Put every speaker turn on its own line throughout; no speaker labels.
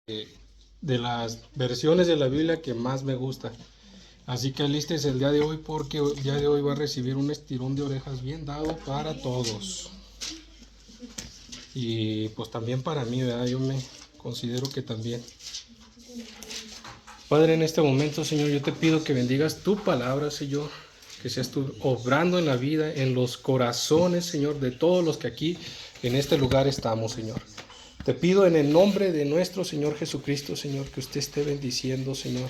de las versiones de la Biblia que más me gusta. Así que alístese el día de hoy, porque el día de hoy va a recibir un estirón de orejas bien dado para todos. Y pues también para mí, ¿verdad? Yo me considero que también. Padre, en este momento, Señor, yo te pido que bendigas tu palabra, Señor, que seas tú obrando en la vida, en los corazones, Señor, de todos los que aquí en este lugar estamos, Señor. Te pido en el nombre de nuestro Señor Jesucristo, Señor, que usted esté bendiciendo, Señor,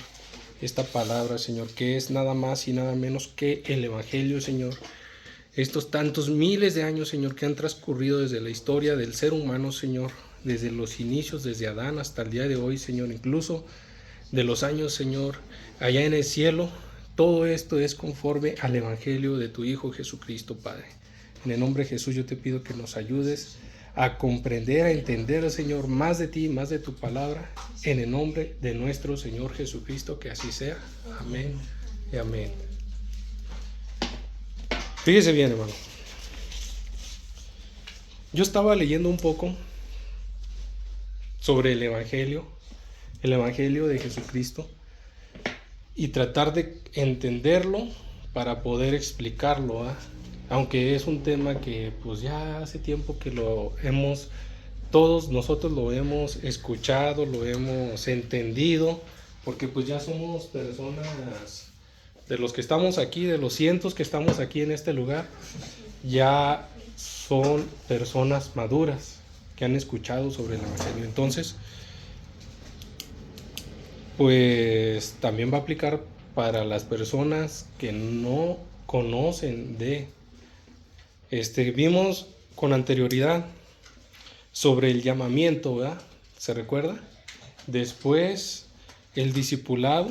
esta palabra, Señor, que es nada más y nada menos que el Evangelio, Señor. Estos tantos miles de años, Señor, que han transcurrido desde la historia del ser humano, Señor, desde los inicios, desde Adán hasta el día de hoy, Señor, incluso de los años, Señor, allá en el cielo, todo esto es conforme al Evangelio de tu Hijo Jesucristo, Padre. En el nombre de Jesús yo te pido que nos ayudes a comprender, a entender, Señor, más de ti, más de tu palabra, en el nombre de nuestro Señor Jesucristo, que así sea. Amén y amén. Fíjese bien, hermano. Yo estaba leyendo un poco sobre el Evangelio de Jesucristo, y tratar de entenderlo para poder explicarlo, ¿eh? Aunque es un tema que pues ya hace tiempo que todos nosotros lo hemos escuchado, lo hemos entendido, porque pues ya somos personas, de los que estamos aquí, de los cientos que estamos aquí en este lugar, ya son personas maduras que han escuchado sobre el Evangelio. Entonces, pues también va a aplicar para las personas que no conocen de. Vimos con anterioridad sobre el llamamiento, ¿verdad? ¿Se recuerda? Después el discipulado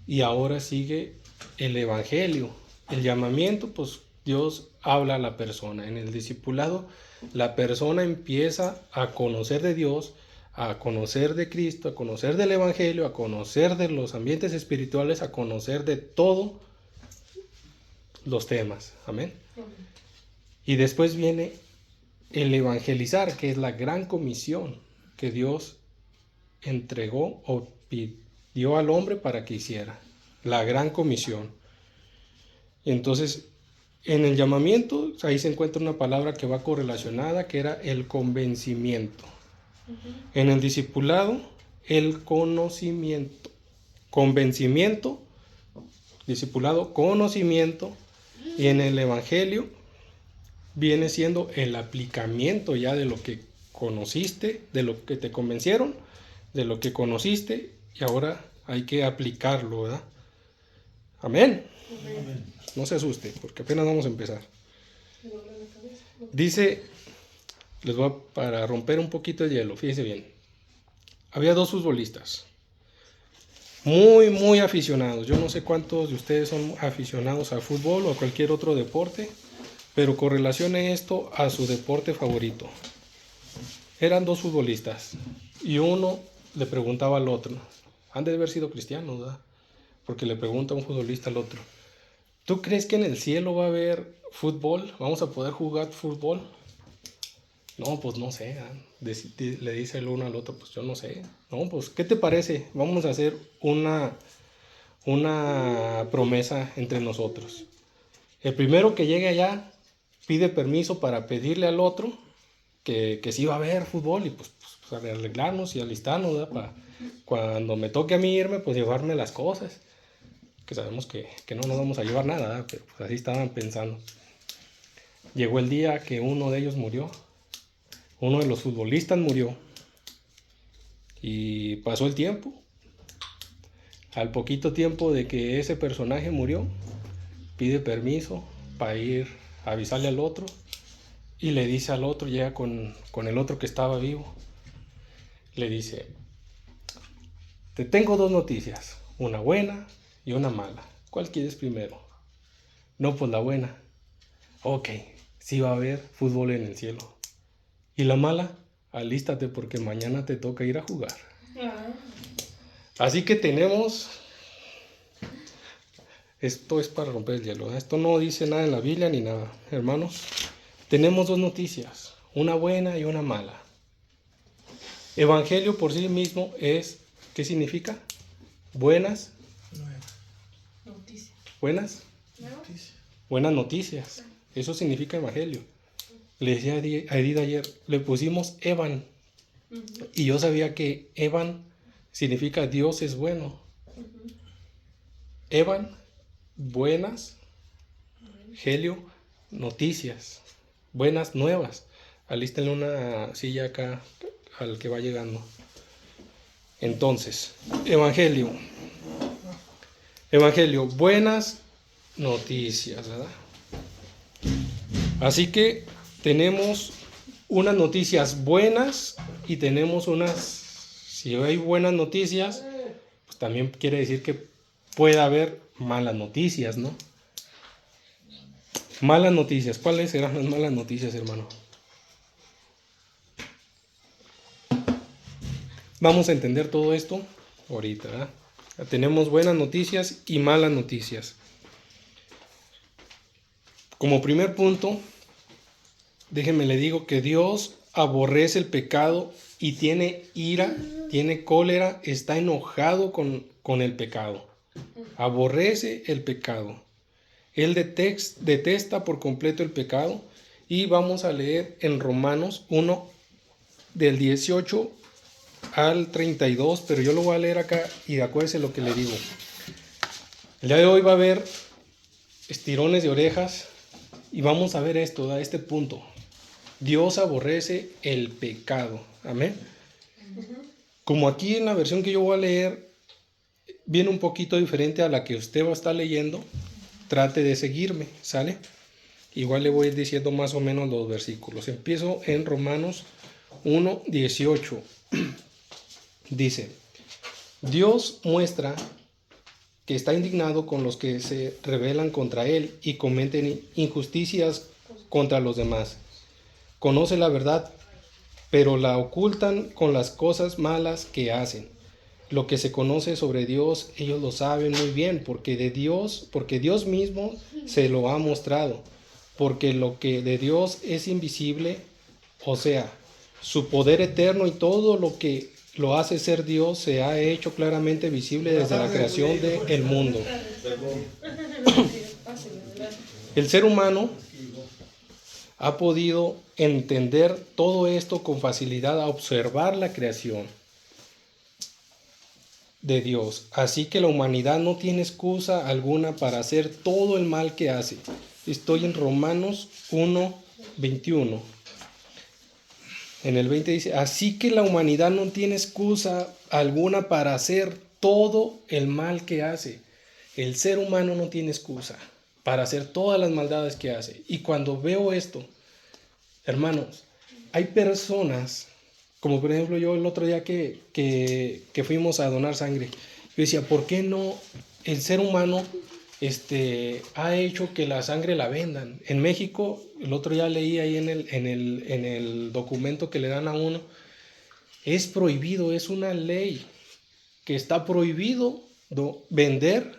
y ahora sigue el evangelio. El llamamiento, pues Dios habla a la persona. En el discipulado, la persona empieza a conocer de Dios, a conocer de Cristo, a conocer del evangelio, a conocer de los ambientes espirituales, a conocer de todos los temas. Amén. Y después viene el evangelizar, que es la gran comisión que Dios entregó o pidió al hombre para que hiciera. La gran comisión. Entonces, en el llamamiento, ahí se encuentra una palabra que va correlacionada, que era el convencimiento. En el discipulado, el conocimiento. Convencimiento, discipulado, conocimiento. Y en el evangelio viene siendo el aplicamiento ya de lo que conociste, de lo que te convencieron, de lo que conociste, y ahora hay que aplicarlo, ¿verdad? Amén. Amén. No se asuste, porque apenas vamos a empezar. Dice, para romper un poquito el hielo, fíjese bien. Había dos futbolistas, muy aficionados. Yo no sé cuántos de ustedes son aficionados al fútbol o a cualquier otro deporte, pero correlacione esto a su deporte favorito. Eran dos futbolistas y uno le preguntaba al otro, han de haber sido cristianos, ¿verdad? Porque le pregunta un futbolista al otro, ¿tú crees que en el cielo va a haber fútbol? ¿Vamos a poder jugar fútbol? No, pues no sé, ¿eh? Le dice el uno al otro, pues yo no sé. No, pues ¿qué te parece? Vamos a hacer una promesa entre nosotros. El primero que llegue allá pide permiso para pedirle al otro que sí va a haber fútbol, y pues arreglarnos y alistarnos, ¿verdad? Para cuando me toque a mí irme, pues llevarme las cosas, que sabemos que no nos vamos a llevar nada, ¿verdad? Pero pues así estaban pensando. Llegó el día que uno de ellos murió, uno de los futbolistas murió, y pasó el tiempo. Al poquito tiempo de que ese personaje murió, pide permiso para ir a avisarle al otro, y le dice al otro, llega con el otro que estaba vivo, le dice, te tengo dos noticias, una buena y una mala. ¿Cuál quieres primero? No, pues la buena. Ok, sí va a haber fútbol en el cielo. ¿Y la mala? Alístate porque mañana te toca ir a jugar. Así que tenemos... Esto es para romper el hielo, ¿eh? Esto no dice nada en la Biblia ni nada, hermanos. Tenemos dos noticias, una buena y una mala. Evangelio por sí mismo es, ¿qué significa? Buenas,
Noticia.
buenas, buenas noticias. Eso significa evangelio. Le decía a Edith ayer, le pusimos Evan. Y yo sabía que Evan significa Dios es bueno. Evan, buenas, Helio, noticias, buenas nuevas. Alístenle una silla acá al que va llegando. Entonces, Evangelio, buenas noticias, ¿verdad? Así que tenemos unas noticias buenas y tenemos unas, si hay buenas noticias, pues también quiere decir que puede haber malas noticias, ¿no? Malas noticias, ¿cuáles serán las malas noticias, hermano? Vamos a entender todo esto ahorita, ¿verdad? Tenemos buenas noticias y malas noticias. Como primer punto, déjenme le digo que Dios aborrece el pecado y tiene ira, tiene cólera, está enojado con el pecado. Aborrece el pecado. Él detesta por completo el pecado. Y vamos a leer en Romanos 1, del 18 al 32, pero yo lo voy a leer acá y acuérdense lo que le digo. El día de hoy va a haber estirones de orejas y vamos a ver esto, a este punto. Dios aborrece el pecado. Amén. Como aquí en la versión que yo voy a leer viene un poquito diferente a la que usted va a estar leyendo, trate de seguirme, ¿sale? Igual le voy a ir diciendo más o menos los versículos. Empiezo en Romanos 1, 18. Dice, Dios muestra que está indignado con los que se rebelan contra Él y cometen injusticias contra los demás. Conoce la verdad, pero la ocultan con las cosas malas que hacen. Lo que se conoce sobre Dios, ellos lo saben muy bien, porque Dios mismo se lo ha mostrado. Porque lo que de Dios es invisible, o sea, su poder eterno y todo lo que lo hace ser Dios se ha hecho claramente visible desde la creación del mundo. El ser humano ha podido entender todo esto con facilidad a observar la creación de Dios. Así que la humanidad no tiene excusa alguna para hacer todo el mal que hace. Estoy en Romanos 1, 21. En el 20 dice, así que la humanidad no tiene excusa alguna para hacer todo el mal que hace. El ser humano no tiene excusa para hacer todas las maldades que hace. Y cuando veo esto, hermanos, hay personas, como por ejemplo yo el otro día que fuimos a donar sangre, yo decía, ¿por qué no el ser humano ha hecho que la sangre la vendan? En México, el otro día leí ahí en el documento que le dan a uno, es prohibido, es una ley que está prohibido vender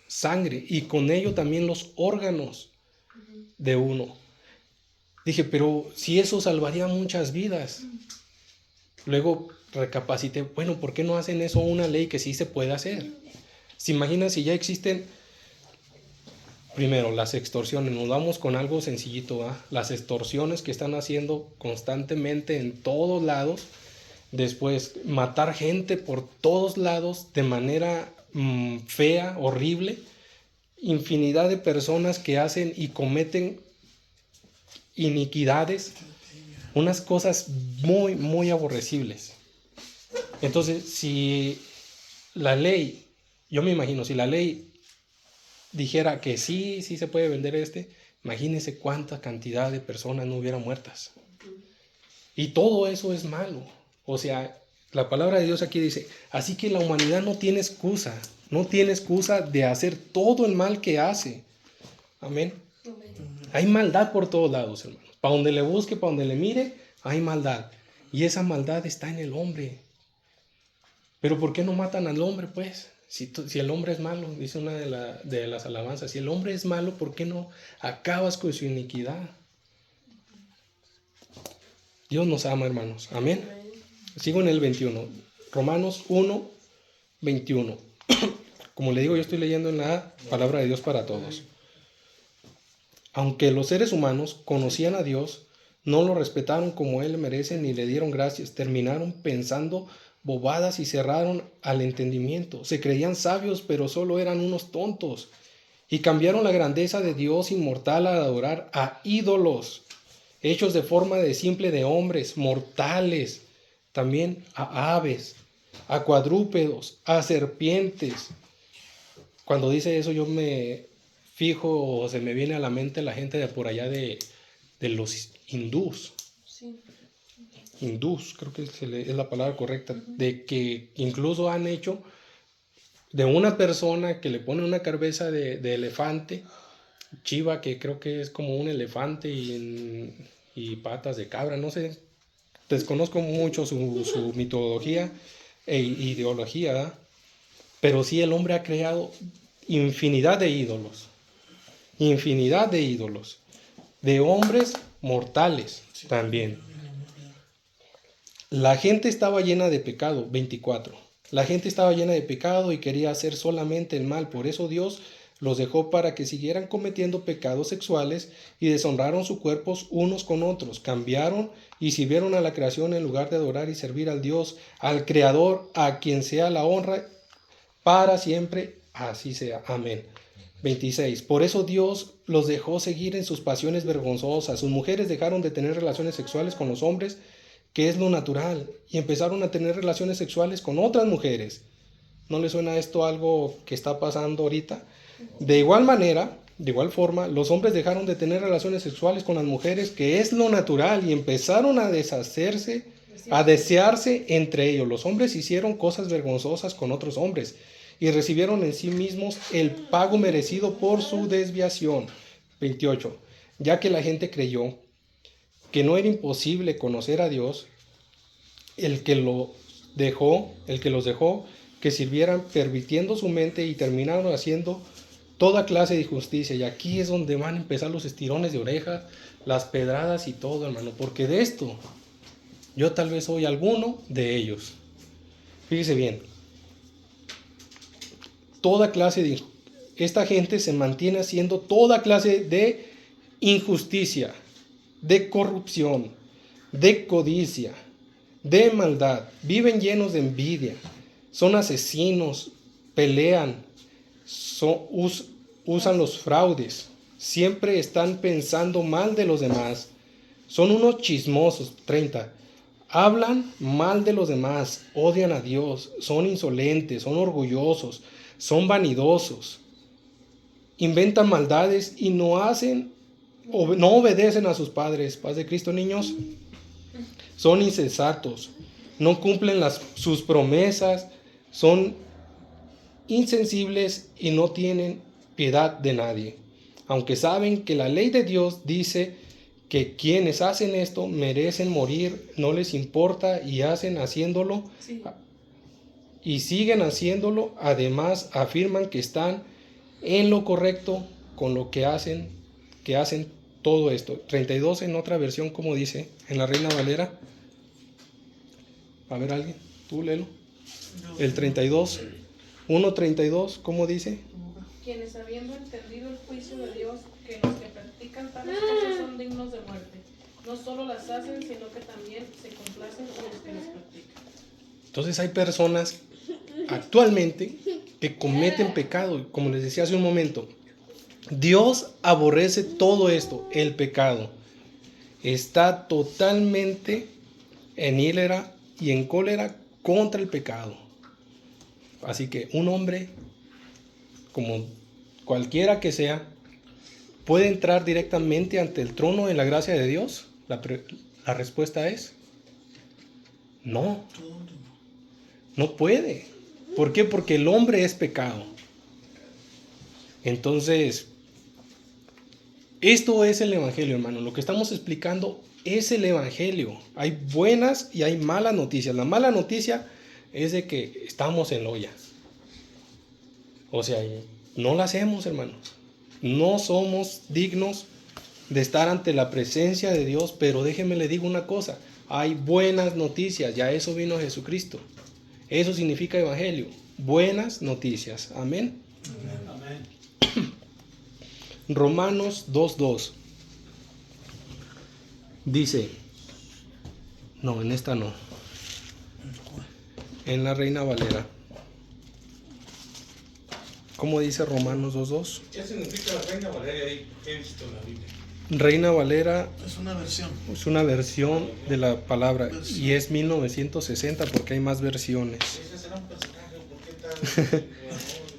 sangre y con ello también los órganos de uno. Dije, pero si eso salvaría muchas vidas. Luego recapacité, bueno, ¿por qué no hacen eso una ley que sí se puede hacer? ¿Se imaginan si ya existen? Primero, las extorsiones, nos vamos con algo sencillito, ¿verdad? Las extorsiones que están haciendo constantemente en todos lados. Después, matar gente por todos lados de manera fea, horrible. Infinidad de personas que hacen y cometen iniquidades, unas cosas muy, muy aborrecibles. Entonces, si la ley, yo me imagino, si la ley dijera que sí se puede vender imagínense cuánta cantidad de personas no hubieran muertas. Y todo eso es malo. O sea, la palabra de Dios aquí dice, así que la humanidad no tiene excusa de hacer todo el mal que hace. Amén. Hay maldad por todos lados, hermanos. Para donde le busque, para donde le mire, hay maldad. Y esa maldad está en el hombre. Pero ¿por qué no matan al hombre, pues? Si el hombre es malo, dice una de las alabanzas, si el hombre es malo, ¿por qué no acabas con su iniquidad? Dios nos ama, hermanos. Amén. Sigo en el 21. Romanos 1, 21. Como le digo, yo estoy leyendo en la palabra de Dios para todos. Aunque los seres humanos conocían a Dios, no lo respetaron como Él merece ni le dieron gracias. Terminaron pensando bobadas y cerraron al entendimiento. Se creían sabios, pero solo eran unos tontos. Y cambiaron la grandeza de Dios inmortal a adorar a ídolos, hechos de forma de simple de hombres, mortales, también a aves, a cuadrúpedos, a serpientes. Cuando dice eso yo me fijo o se me viene a la mente la gente de por allá de los hindús.
Sí.
Hindús, creo que es la palabra correcta, de que incluso han hecho de una persona que le pone una cabeza de elefante, chiva, que creo que es como un elefante y patas de cabra, no sé, desconozco mucho su mitología e ideología, ¿verdad? Pero sí el hombre ha creado infinidad de ídolos, de hombres mortales también. La gente estaba llena de pecado, 24. La gente estaba llena de pecado y quería hacer solamente el mal. Por eso Dios los dejó para que siguieran cometiendo pecados sexuales y deshonraron sus cuerpos unos con otros. Cambiaron y sirvieron a la creación en lugar de adorar y servir al Dios, al Creador, a quien sea la honra para siempre. Así sea. Amén. 26. Por eso Dios los dejó seguir en sus pasiones vergonzosas. Sus mujeres dejaron de tener relaciones sexuales con los hombres, que es lo natural, y empezaron a tener relaciones sexuales con otras mujeres. ¿No le suena esto algo que está pasando ahorita? De igual manera, de igual forma, los hombres dejaron de tener relaciones sexuales con las mujeres, que es lo natural, y empezaron a desearse entre ellos. Los hombres hicieron cosas vergonzosas con otros hombres y recibieron en sí mismos el pago merecido por su desviación. 28. Ya que la gente creyó que no era imposible conocer a Dios, el que los dejó que sirvieran pervirtiendo su mente y terminaron haciendo toda clase de injusticia. Y aquí es donde van a empezar los estirones de orejas, las pedradas y todo, hermano, porque de esto yo tal vez soy alguno de ellos. Fíjese bien, esta gente se mantiene haciendo toda clase de injusticia, de corrupción, de codicia, de maldad. Viven llenos de envidia, son asesinos, pelean, usan los fraudes, siempre están pensando mal de los demás. Son unos chismosos. 30. Hablan mal de los demás, odian a Dios, son insolentes, son orgullosos, son vanidosos, inventan maldades y no obedecen a sus padres. Paz de Cristo, niños. Son insensatos, no cumplen sus promesas, son insensibles y no tienen piedad de nadie. Aunque saben que la ley de Dios dice que quienes hacen esto merecen morir, no les importa y hacen haciéndolo. Sí. Y siguen haciéndolo. Además afirman que están en lo correcto con lo que hacen todo esto. 32 en otra versión, como dice en la Reina Valera. A ver, alguien, tú léelo. El 32, 1:32, ¿cómo dice?
Quienes habiendo entendido el juicio de Dios, que los que practican tales cosas son dignos de muerte, no solo las hacen, sino que también se complacen con los que las practican.
Entonces hay personas actualmente que cometen pecado, como les decía hace un momento. Dios aborrece todo esto, el pecado. Está totalmente en ira y en cólera contra el pecado. Así que un hombre, como cualquiera que sea, puede entrar directamente ante el trono de la gracia de Dios. La respuesta es no. No puede. ¿Por qué? Porque el hombre es pecado. Entonces, esto es el evangelio, hermano. Lo que estamos explicando es el evangelio. Hay buenas y hay malas noticias. La mala noticia es de que estamos en la olla. O sea, no la hacemos, hermanos. No somos dignos de estar ante la presencia de Dios, pero déjeme le digo una cosa. Hay buenas noticias, ya eso vino Jesucristo. Eso significa evangelio, buenas noticias. Amén.
Amén.
Romanos 2:2 dice, no, en esta no, en la Reina Valera. ¿Cómo dice Romanos 2:2?
¿Qué significa la Reina Valera ahí? ¿Qué he visto en la Biblia?
Reina Valera
Es una versión.
es una versión de la palabra y es 1960 porque hay más versiones.
Ese será un personaje, ¿por qué tal?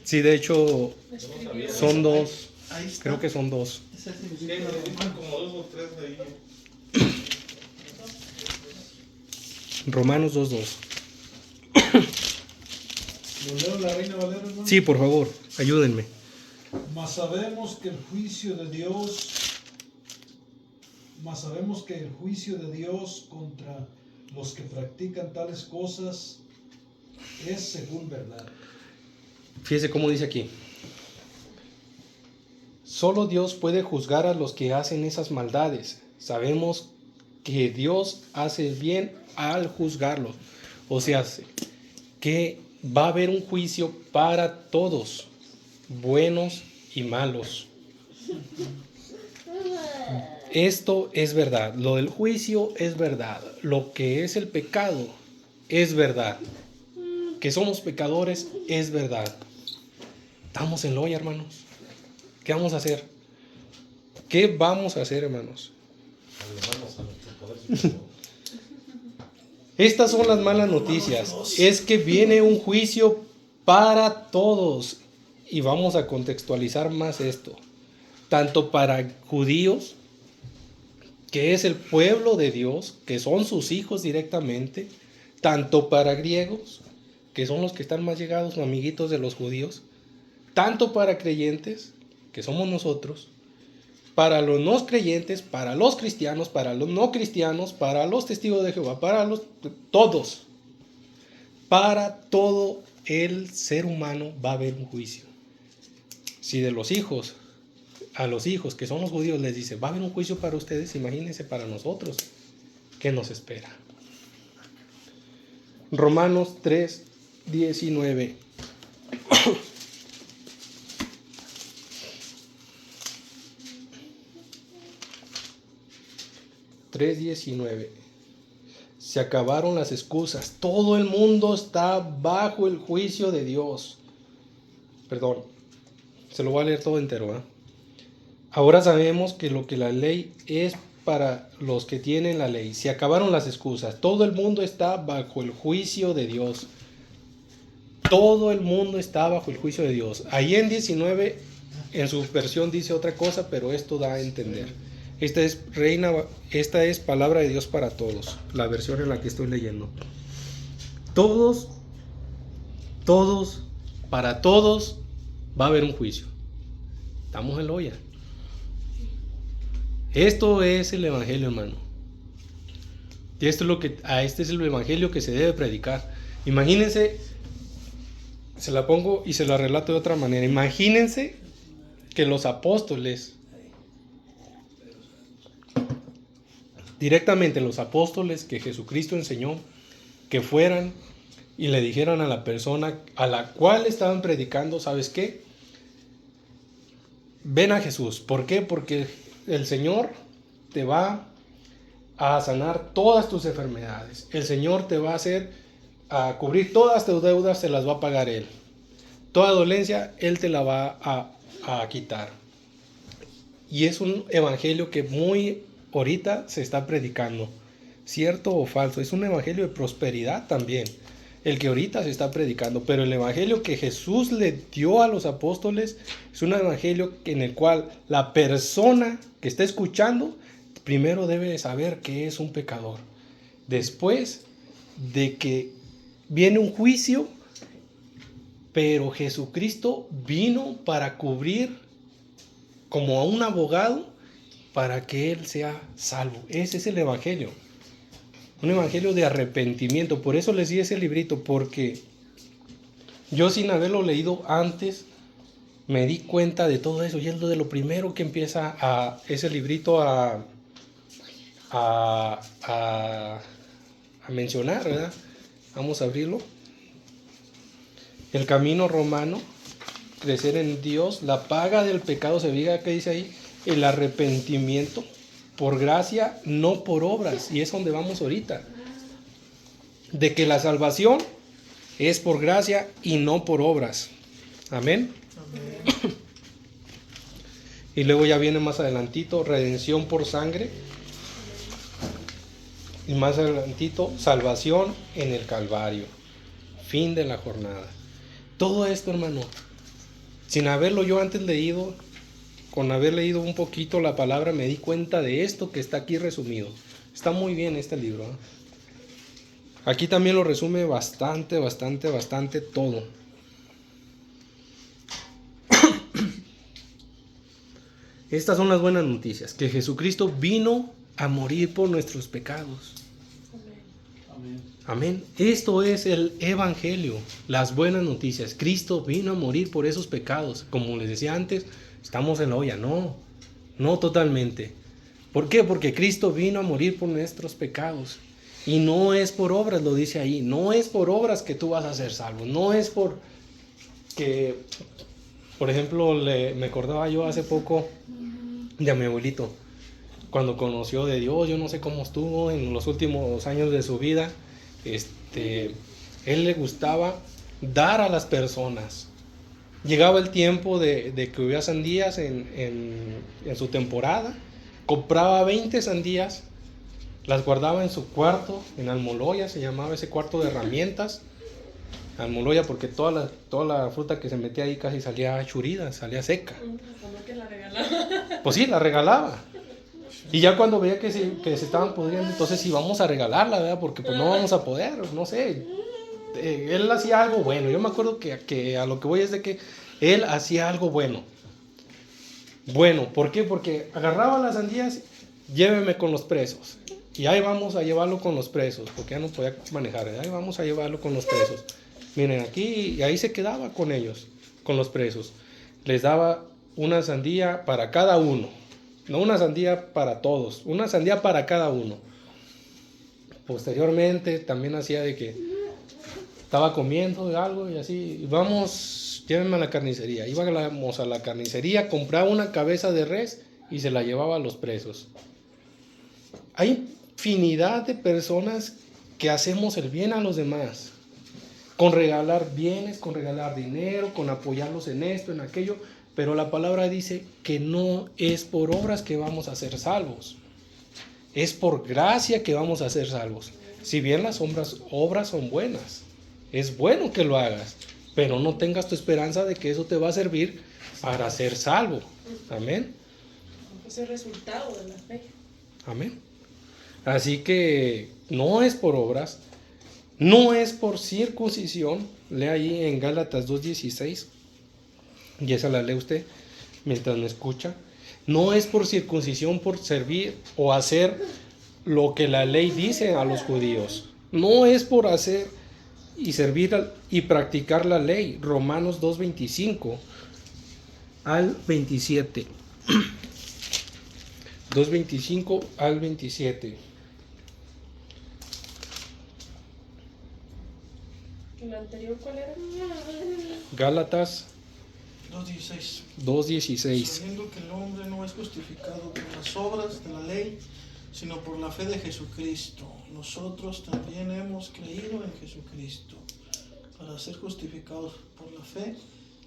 Sí, de hecho
Escribió.
son dos,
Ahí está.
creo que son dos.
Ese
Sí,
significa
me dijeron como 2 o 3 de ahí.
Romanos 2:2.
¿Lo leo la Reina Valera, hermano?
Sí, por favor, ayúdenme.
Mas sabemos que el juicio de Dios contra los que practican tales cosas es según verdad.
Fíjese cómo dice aquí. Solo Dios puede juzgar a los que hacen esas maldades. Sabemos que Dios hace el bien al juzgarlos. O sea, que va a haber un juicio para todos, buenos y malos. Esto es verdad. Lo del juicio es verdad. Lo que es el pecado es verdad. Que somos pecadores es verdad. Estamos en loya, hermanos. ¿Qué vamos a hacer? ¿Qué vamos a hacer, hermanos?
Hermanos, a nuestro poder supremo.
Estas son las malas noticias. Es que viene un juicio para todos. Y vamos a contextualizar más esto. Tanto para judíos, que es el pueblo de Dios, que son sus hijos directamente. Tanto para griegos, que son los que están más llegados o amiguitos de los judíos. Tanto para creyentes, que somos nosotros. Para los no creyentes, para los cristianos, para los no cristianos, para los testigos de Jehová, para todos. Para todo el ser humano va a haber un juicio. Si de los hijos, a los hijos que son los judíos les dice, va a haber un juicio para ustedes, imagínense para nosotros, ¿qué nos espera? Romanos 3:19. Se acabaron las excusas. Todo el mundo está bajo el juicio de Dios. Perdón, se lo voy a leer todo entero. Ahora sabemos que lo que la ley es para los que tienen la ley. Se acabaron las excusas. Todo el mundo está bajo el juicio de Dios. Todo el mundo está bajo el juicio de Dios. Ahí en 19, en su versión dice otra cosa, pero esto da a entender. Esta es palabra de Dios para todos, la versión en la que estoy leyendo. Todos, para todos va a haber un juicio. Estamos en loya. Esto es el evangelio, hermano. Y este es el evangelio que se debe predicar. Imagínense, se la pongo y se la relato de otra manera. Imagínense que los apóstoles, directamente los apóstoles que Jesucristo enseñó, que fueran y le dijeran a la persona a la cual estaban predicando, ¿sabes qué? Ven a Jesús. ¿Por qué? Porque el Señor te va a sanar todas tus enfermedades. El Señor te va a cubrir todas tus deudas, te las va a pagar Él. Toda dolencia, Él te la va a quitar. Y es un evangelio que muy ahorita se está predicando. ¿Cierto o falso? Es un evangelio de prosperidad también. El que ahorita se está predicando. Pero el evangelio que Jesús le dio a los apóstoles es un evangelio en el cual la persona que está escuchando primero debe de saber que es un pecador. Después de que viene un juicio, pero Jesucristo vino para cubrir como a un abogado para que él sea salvo. Ese es el evangelio. Un evangelio de arrepentimiento. Por eso les di ese librito, porque yo sin haberlo leído antes me di cuenta de todo eso. Y es de lo primero que empieza ese librito a mencionar, ¿verdad? Vamos a abrirlo. El camino romano, crecer en Dios, la paga del pecado, se diga que dice ahí, el arrepentimiento por gracia, no por obras. Y es donde vamos ahorita. De que la salvación es por gracia y no por obras. Amén. Y luego ya viene más adelantito, redención por sangre. Y más adelantito, salvación en el Calvario. Fin de la jornada. Todo esto, hermano, sin haberlo yo antes leído, con haber leído un poquito la palabra, me di cuenta de esto que está aquí resumido. Está muy bien este libro, ¿eh? Aquí también lo resume bastante todo. Estas son las buenas noticias, que Jesucristo vino a morir por nuestros pecados.
Amén.
Amén. Esto es el Evangelio, las buenas noticias. Cristo vino a morir por esos pecados. Como les decía antes, estamos en la olla. No totalmente. ¿Por qué? Porque Cristo vino a morir por nuestros pecados. Y no es por obras, lo dice ahí. No es por obras que tú vas a ser salvo. No es por que, por ejemplo, me acordaba yo hace poco de mi abuelito. Cuando conoció de Dios, yo no sé cómo estuvo en los últimos años de su vida. Él le gustaba dar a las personas. Llegaba el tiempo de que hubiera sandías en su temporada. Compraba 20 sandías, las guardaba en su cuarto, en almoloya, se llamaba ese cuarto de herramientas. Almoloya porque toda la fruta que se metía ahí casi salía churida, salía seca.
Como que la regalaba.
Pues sí, la regalaba. Y ya cuando veía que se estaban pudriendo, entonces íbamos a regalarla, ¿verdad? Porque pues no vamos a poder, no sé. Él hacía algo bueno. Yo me acuerdo que a lo que voy es de que él hacía algo bueno. Bueno, ¿por qué? Porque agarraba las sandías, lléveme con los presos. Y ahí vamos a llevarlo con los presos, porque ya no podía manejar, ¿verdad? Ahí vamos a llevarlo con los presos. Miren, aquí, y ahí se quedaba con ellos, con los presos. Les daba una sandía para cada uno. No una sandía para todos, una sandía para cada uno. Posteriormente también hacía de que estaba comiendo algo y así, y vamos, llévenme a la carnicería. Íbamos a la carnicería, compraba una cabeza de res y se la llevaba a los presos. Hay infinidad de personas que hacemos el bien a los demás, con regalar bienes, con regalar dinero, con apoyarlos en esto, en aquello, pero la palabra dice que no es por obras que vamos a ser salvos, es por gracia que vamos a ser salvos. Si bien las obras son buenas, es bueno que lo hagas, pero no tengas tu esperanza de que eso te va a servir para ser salvo. Amén.
Es el resultado de la fe.
Amén. Así que no es por obras, no es por circuncisión. Lea ahí en Gálatas 2:16, y esa la lee usted mientras me escucha. No es por circuncisión, por servir o hacer lo que la ley dice a los judíos. No es por hacer y servir y practicar la ley. Romanos 2:25 al 27. 2:25 al 27.
¿El anterior cuál era?
Gálatas
2:16.
2:16.
Sabiendo que el hombre no es justificado por las obras de la ley, sino por la fe de Jesucristo. Nosotros también hemos creído en Jesucristo para ser justificados por la fe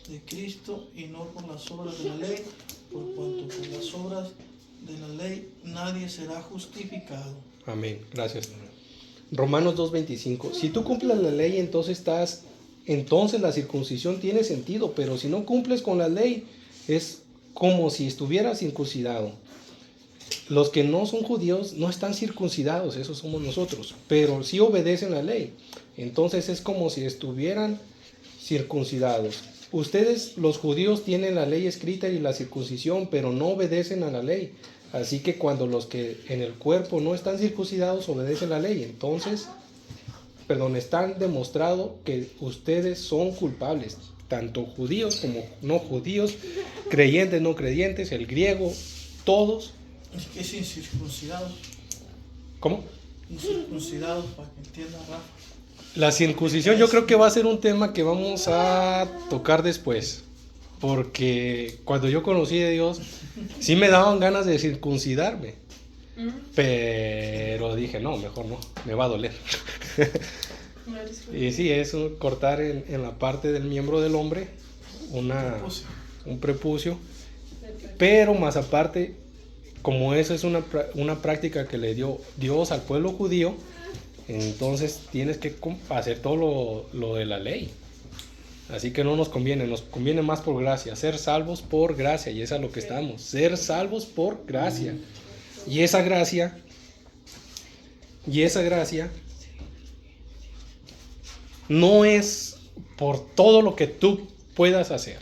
de Cristo y no por las obras de la ley, por cuanto por las obras de la ley nadie será justificado.
Amén. Gracias. Romanos 2:25. Si tú cumples la ley, entonces la circuncisión tiene sentido, pero si no cumples con la ley, es como si estuvieras circuncidado. Los que no son judíos no están circuncidados, esos somos nosotros, pero sí obedecen la ley. Entonces es como si estuvieran circuncidados. Ustedes, los judíos, tienen la ley escrita y la circuncisión, pero no obedecen a la ley. Así que cuando los que en el cuerpo no están circuncidados obedecen la ley, entonces, están demostrado que ustedes son culpables, tanto judíos como no judíos, creyentes, no creyentes, el griego, todos.
Es que sin circuncidados.
¿Cómo?
incircuncidados, para que entienda Rafa.
La circuncisión yo creo que va a ser un tema que vamos a tocar después. Porque cuando yo conocí a Dios, sí me daban ganas de circuncidarme. Pero dije, no, mejor no, me va a doler. Y sí, es cortar en la parte del miembro del hombre un prepucio. Pero más aparte, como eso es una práctica que le dio Dios al pueblo judío, entonces tienes que hacer todo lo de la ley. Así que no nos conviene más por gracia, ser salvos por gracia, y es a lo que estamos, ser salvos por gracia. Y esa gracia no es por todo lo que tú puedas hacer.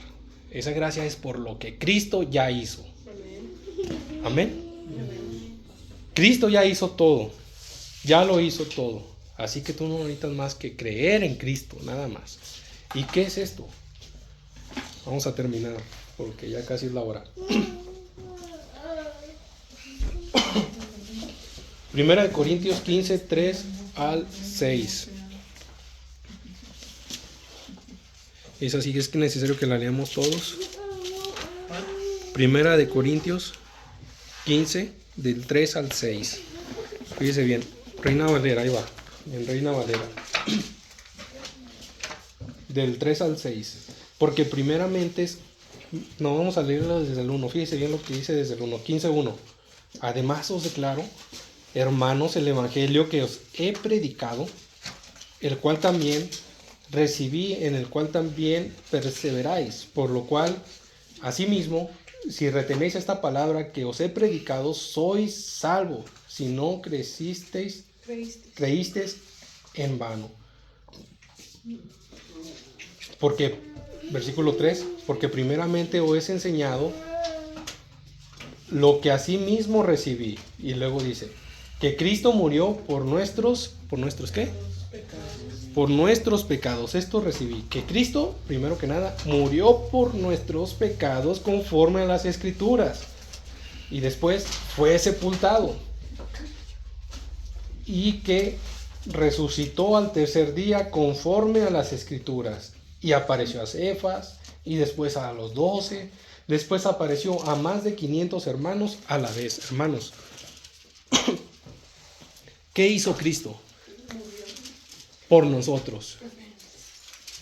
Esa gracia es por lo que Cristo ya hizo. Amén. Cristo ya hizo todo. Ya lo hizo todo. Así que tú no necesitas más que creer en Cristo, nada más. ¿Y qué es esto? Vamos a terminar, porque ya casi es la hora. Primera de Corintios 15, 3 al 6. Es así, es necesario que la leamos todos. Primera de Corintios 15, del 3 al 6. Fíjese bien, Reina Valera, ahí va. En Reina Valera. Del 3 al 6. Porque primeramente no vamos a leerlo desde el 1. Fíjese bien lo que dice desde el 1. 15:1. Además os declaro, hermanos, el evangelio que os he predicado, el cual también recibí, en el cual también perseveráis, por lo cual, asimismo, si retenéis esta palabra que os he predicado, sois salvos, si no creísteis en vano. Porque, versículo 3, porque primeramente os he enseñado lo que asimismo recibí. Y luego dice, que Cristo murió por nuestros ¿qué? Por nuestros pecados. Esto recibí. Que Cristo, primero que nada, murió por nuestros pecados conforme a las Escrituras. Y después fue sepultado. Y que resucitó al tercer día conforme a las Escrituras. Y apareció a Cefas, y después a los 12. Después apareció a más de 500 hermanos a la vez. Hermanos, ¿qué hizo Cristo por nosotros?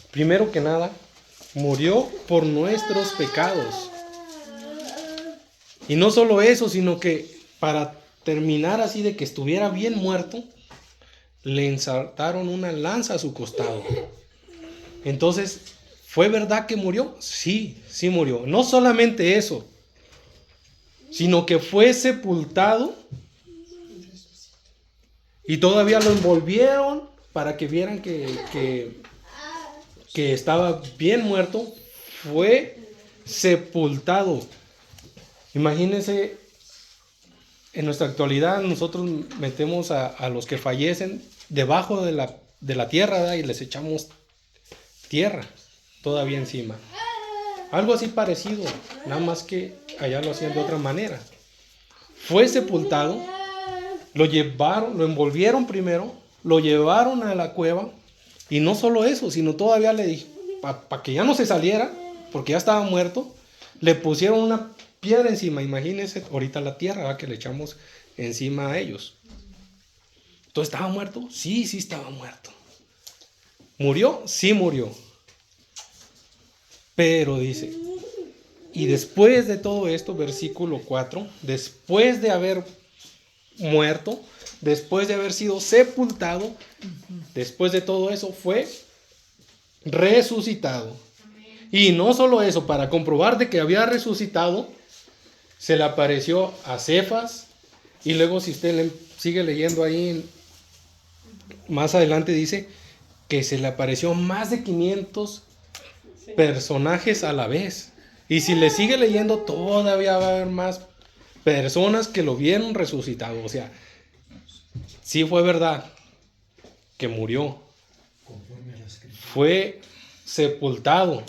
Primero que nada, murió por nuestros pecados. Y no solo eso, sino que para terminar así de que estuviera bien muerto, le ensartaron una lanza a su costado. Entonces, ¿fue verdad que murió? Sí, sí murió. No solamente eso, sino que fue sepultado y todavía lo envolvieron para que vieran que estaba bien muerto. Fue sepultado. Imagínense, en nuestra actualidad nosotros metemos a los que fallecen debajo de la tierra, ¿verdad? Y les echamos tierra todavía encima. Algo así parecido, nada más que allá lo hacían de otra manera. Fue sepultado, lo envolvieron primero, lo llevaron a la cueva, y no solo eso, sino todavía le dije, para que ya no se saliera, porque ya estaba muerto, le pusieron una piedra encima. Imagínense ahorita la tierra, ¿verdad?, que le echamos encima a ellos. Entonces, ¿estaba muerto? Sí, sí estaba muerto. ¿Murió? Sí murió. Pero dice, y después de todo esto, versículo 4, después de haber muerto, después de haber sido sepultado, después de todo eso, fue resucitado. Y no solo eso, para comprobar de que había resucitado, se le apareció a Cefas, y luego si usted sigue leyendo ahí, más adelante dice que se le apareció más de 500 personajes a la vez. Y si le sigue leyendo, todavía va a haber más personas que lo vieron resucitado. O sea, sí fue verdad que murió, fue sepultado,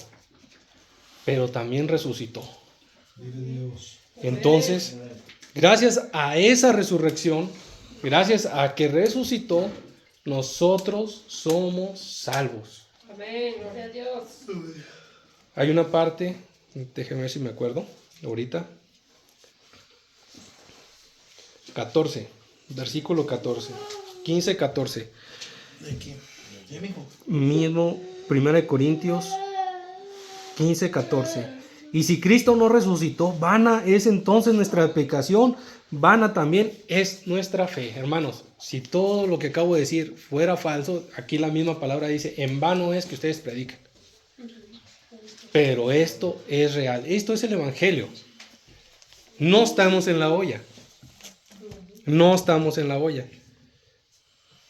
pero también resucitó. Entonces, gracias a esa resurrección, Gracias a que resucitó, nosotros somos salvos.
Amén, gloria a Dios.
Hay una parte, déjenme ver si me acuerdo, ahorita. 14, versículo 14, 15, 14.
¿De aquí? ¿Ya, mijo?
Mismo 1 Corintios 15, 14. Y si Cristo no resucitó, vana es entonces nuestra predicación, vana también es nuestra fe. Hermanos, si todo lo que acabo de decir fuera falso, aquí la misma palabra dice, en vano es que ustedes predican. Pero esto es real, esto es el Evangelio. No estamos en la olla. No estamos en la olla.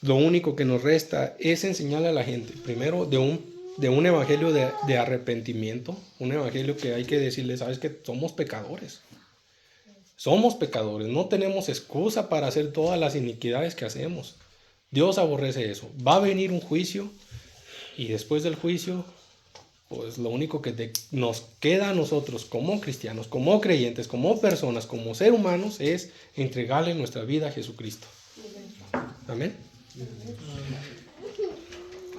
Lo único que nos resta es enseñarle a la gente, primero, de un evangelio de arrepentimiento, un evangelio que hay que decirle, sabes que somos pecadores. Somos pecadores, no tenemos excusa para hacer todas las iniquidades que hacemos. Dios aborrece eso. Va a venir un juicio y después del juicio, pues lo único que nos queda a nosotros como cristianos, como creyentes, como personas, como seres humanos, es entregarle nuestra vida a Jesucristo. Amén.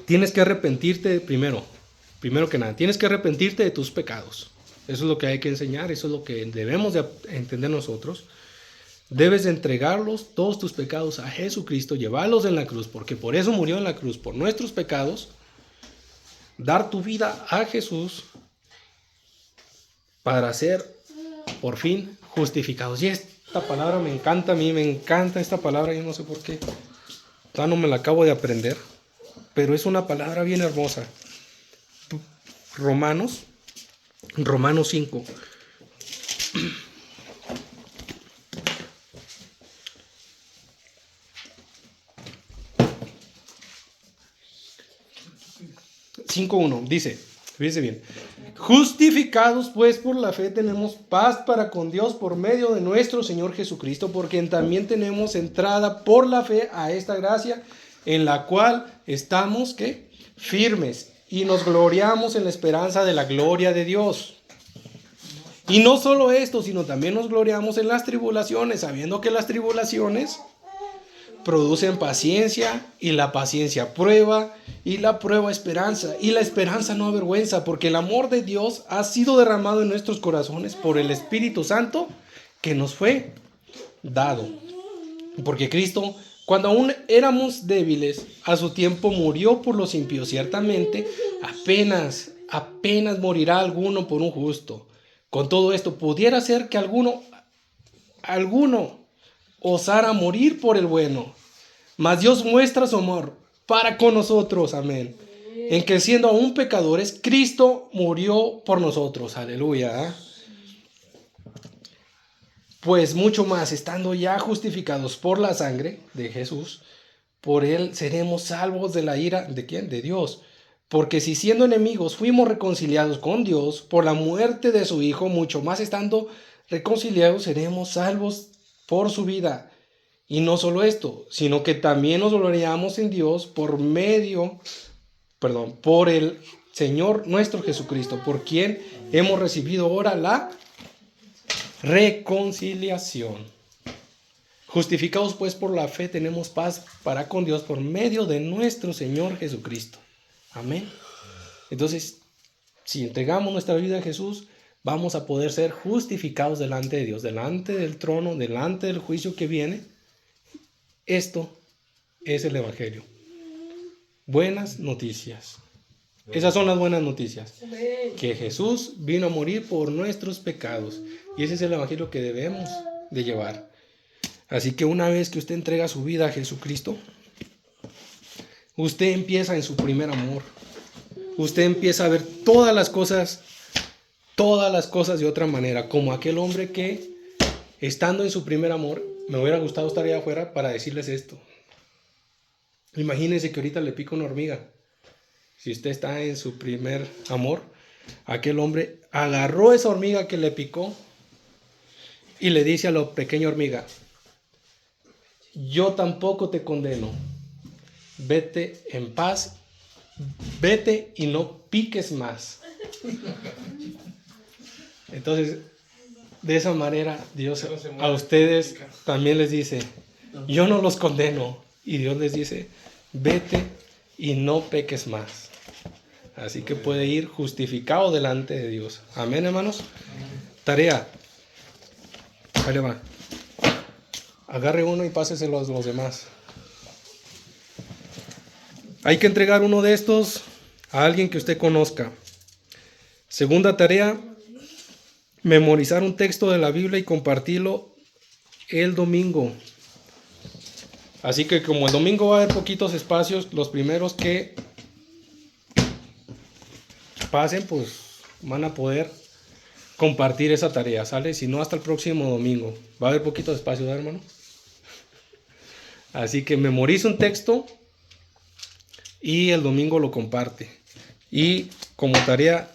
Tienes que arrepentirte primero que nada, tienes que arrepentirte de tus pecados. Eso es lo que hay que enseñar, eso es lo que debemos de entender nosotros. Debes de entregarlos, todos tus pecados, a Jesucristo, llevarlos en la cruz, porque por eso murió en la cruz, por nuestros pecados. Dar tu vida a Jesús para ser, por fin, justificados. Y esta palabra me encanta a mí, me encanta esta palabra, yo no sé por qué. Ya no me la acabo de aprender, pero es una palabra bien hermosa. Romanos 5. Dice, fíjese bien, justificados pues por la fe tenemos paz para con Dios por medio de nuestro Señor Jesucristo, por quien también tenemos entrada por la fe a esta gracia en la cual estamos ¿qué? Firmes y nos gloriamos en la esperanza de la gloria de Dios. Y no solo esto, sino también nos gloriamos en las tribulaciones, sabiendo que las tribulaciones producen paciencia, y la paciencia prueba, y la prueba esperanza, y la esperanza no avergüenza, porque el amor de Dios ha sido derramado en nuestros corazones por el Espíritu Santo que nos fue dado. Porque Cristo, cuando aún éramos débiles, a su tiempo murió por los impíos. Ciertamente, apenas morirá alguno por un justo. Con todo esto, pudiera ser que alguno osara morir por el bueno. Mas Dios muestra su amor para con nosotros, amén, en que siendo aún pecadores, Cristo murió por nosotros, aleluya. Pues mucho más, estando ya justificados por la sangre de Jesús, por él seremos salvos de la ira, ¿de quién? De Dios. Porque si siendo enemigos fuimos reconciliados con Dios por la muerte de su Hijo, mucho más estando reconciliados seremos salvos por su vida. Y no solo esto, sino que también nos gloriamos en Dios por el Señor nuestro Jesucristo, por quien hemos recibido ahora la reconciliación. Justificados pues por la fe tenemos paz para con Dios por medio de nuestro Señor Jesucristo. Amén. Entonces, si entregamos nuestra vida a Jesús, vamos a poder ser justificados delante de Dios, delante del trono, delante del juicio que viene. Esto es el Evangelio. Buenas noticias. Esas son las buenas noticias. Que Jesús vino a morir por nuestros pecados. Y ese es el Evangelio que debemos de llevar. Así que una vez que usted entrega su vida a Jesucristo, usted empieza en su primer amor. Usted empieza a ver todas las cosas de otra manera. Como aquel hombre que, estando en su primer amor, me hubiera gustado estar allá afuera para decirles esto. Imagínense que ahorita le pica una hormiga. Si usted está en su primer amor, aquel hombre agarró esa hormiga que le picó y le dice a la pequeña hormiga: yo tampoco te condeno. Vete en paz, vete y no piques más. Entonces, de esa manera, Dios a ustedes también les dice: yo no los condeno. Y Dios les dice, vete y no peques más. Así que puede ir justificado delante de Dios. Amén, hermanos. Tarea. Ahí le va. Agarre uno y páseselo a los demás. Hay que entregar uno de estos a alguien que usted conozca. Segunda tarea, memorizar un texto de la Biblia y compartirlo el domingo. Así que como el domingo va a haber poquitos espacios, los primeros que pasen, pues van a poder compartir esa tarea, ¿sale? Si no, hasta el próximo domingo. Va a haber poquitos espacios, ¿verdad, hermano? Así que memoriza un texto y el domingo lo comparte. Y como tarea,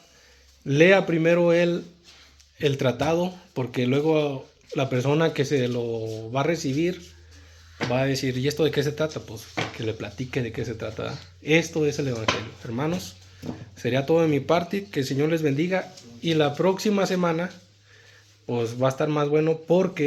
lea primero el tratado, porque luego la persona que se lo va a recibir va a decir, ¿y esto de qué se trata? Pues que le platique de qué se trata. Esto es el Evangelio. Hermanos, sería todo de mi parte. Que el Señor les bendiga. Y la próxima semana, pues va a estar más bueno porque